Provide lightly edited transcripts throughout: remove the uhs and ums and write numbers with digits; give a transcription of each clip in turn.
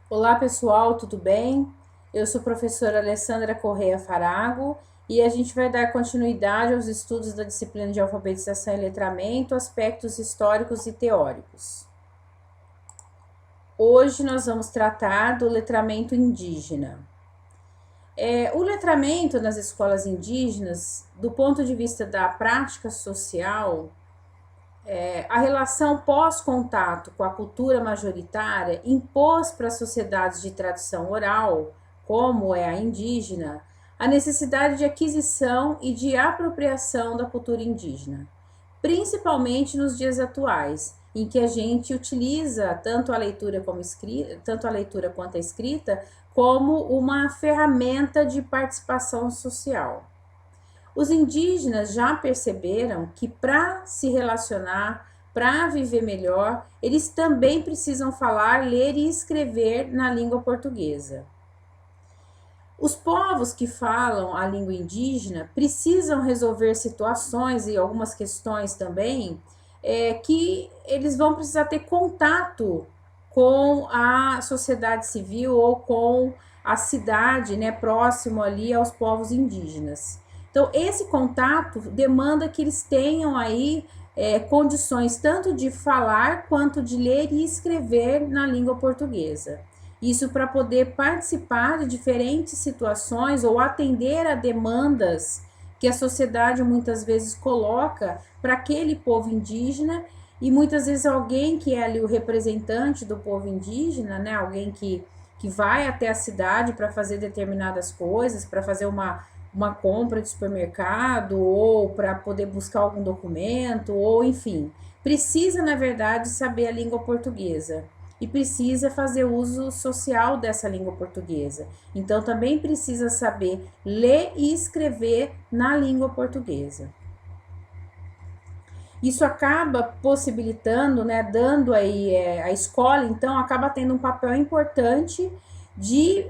Olá pessoal, tudo bem? Eu sou a professora Alessandra Correia Farago e a gente vai dar continuidade aos estudos da disciplina de alfabetização e letramento, aspectos históricos e teóricos. Hoje nós vamos tratar do letramento indígena. O letramento nas escolas indígenas, do ponto de vista da prática social, a relação pós-contato com a cultura majoritária impôs para as sociedades de tradição oral, como é a indígena, a necessidade de aquisição e de apropriação da cultura indígena, principalmente nos dias atuais, em que a gente utiliza tanto a leitura como escrita, tanto a leitura quanto a escrita, como uma ferramenta de participação social. Os indígenas já perceberam que para se relacionar, para viver melhor, eles também precisam falar, ler e escrever na língua portuguesa. Os povos que falam a língua indígena precisam resolver situações e algumas questões também que eles vão precisar ter contato com a sociedade civil ou com a cidade, né, próximo ali aos povos indígenas. Então, esse contato demanda que eles tenham aí condições tanto de falar quanto de ler e escrever na língua portuguesa. Isso para poder participar de diferentes situações ou atender a demandas que a sociedade muitas vezes coloca para aquele povo indígena e muitas vezes alguém que é ali o representante do povo indígena, né, alguém que vai até a cidade para fazer determinadas coisas, para fazer uma compra de supermercado ou para poder buscar algum documento, ou enfim, precisa, na verdade, saber a língua portuguesa e precisa fazer uso social dessa língua portuguesa. Então, também precisa saber ler e escrever na língua portuguesa. Isso acaba possibilitando, né, dando aí a escola, então, acaba tendo um papel importante de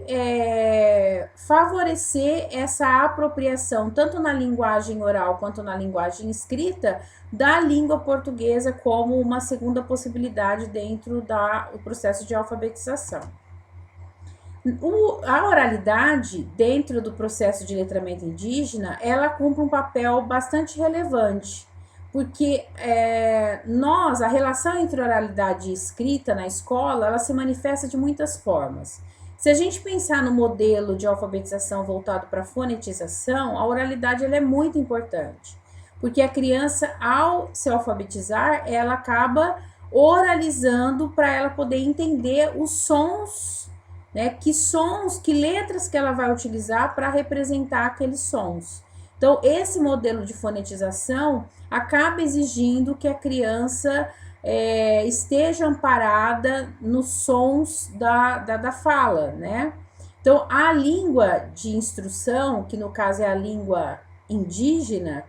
favorecer essa apropriação, tanto na linguagem oral quanto na linguagem escrita, da língua portuguesa como uma segunda possibilidade dentro do processo de alfabetização. A oralidade, dentro do processo de letramento indígena, ela cumpre um papel bastante relevante, porque a relação entre oralidade e escrita na escola, ela se manifesta de muitas formas. Se a gente pensar no modelo de alfabetização voltado para a fonetização, a oralidade ela é muito importante, porque a criança, ao se alfabetizar, ela acaba oralizando para ela poder entender os sons, né, que sons, que letras que ela vai utilizar para representar aqueles sons. Então, esse modelo de fonetização acaba exigindo que a criança esteja amparada nos sons da fala, né? Então, a língua de instrução, que no caso é a língua indígena,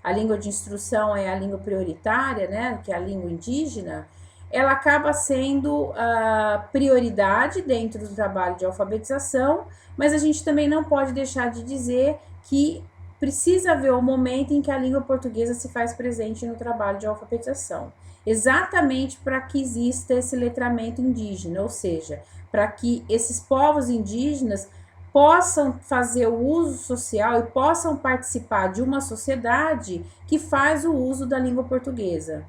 a língua de instrução é a língua prioritária, né? Que é a língua indígena, ela acaba sendo a prioridade dentro do trabalho de alfabetização, mas a gente também não pode deixar de dizer que precisa haver um momento em que a língua portuguesa se faz presente no trabalho de alfabetização, exatamente para que exista esse letramento indígena, ou seja, para que esses povos indígenas possam fazer o uso social e possam participar de uma sociedade que faz o uso da língua portuguesa,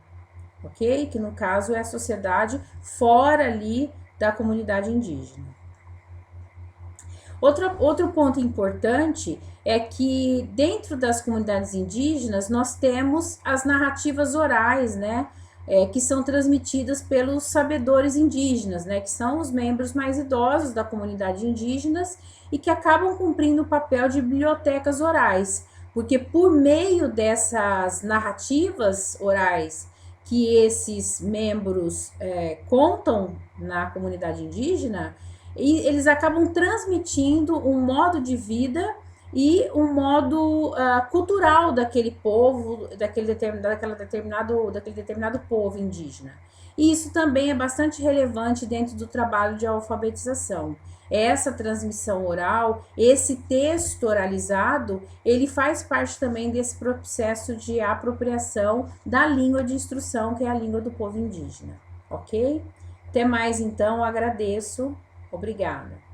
ok? Que no caso é a sociedade fora ali da comunidade indígena. Outro ponto importante é que dentro das comunidades indígenas nós temos as narrativas orais, né? Que são transmitidas pelos sabedores indígenas, né? Que são os membros mais idosos da comunidade indígenas e que acabam cumprindo o papel de bibliotecas orais, porque por meio dessas narrativas orais que esses membros contam na comunidade indígena, e eles acabam transmitindo um modo de vida e um modo cultural daquele povo, daquele determinado povo indígena. E isso também é bastante relevante dentro do trabalho de alfabetização. Essa transmissão oral, esse texto oralizado, ele faz parte também desse processo de apropriação da língua de instrução, que é a língua do povo indígena, ok? Até mais então, agradeço. Obrigada.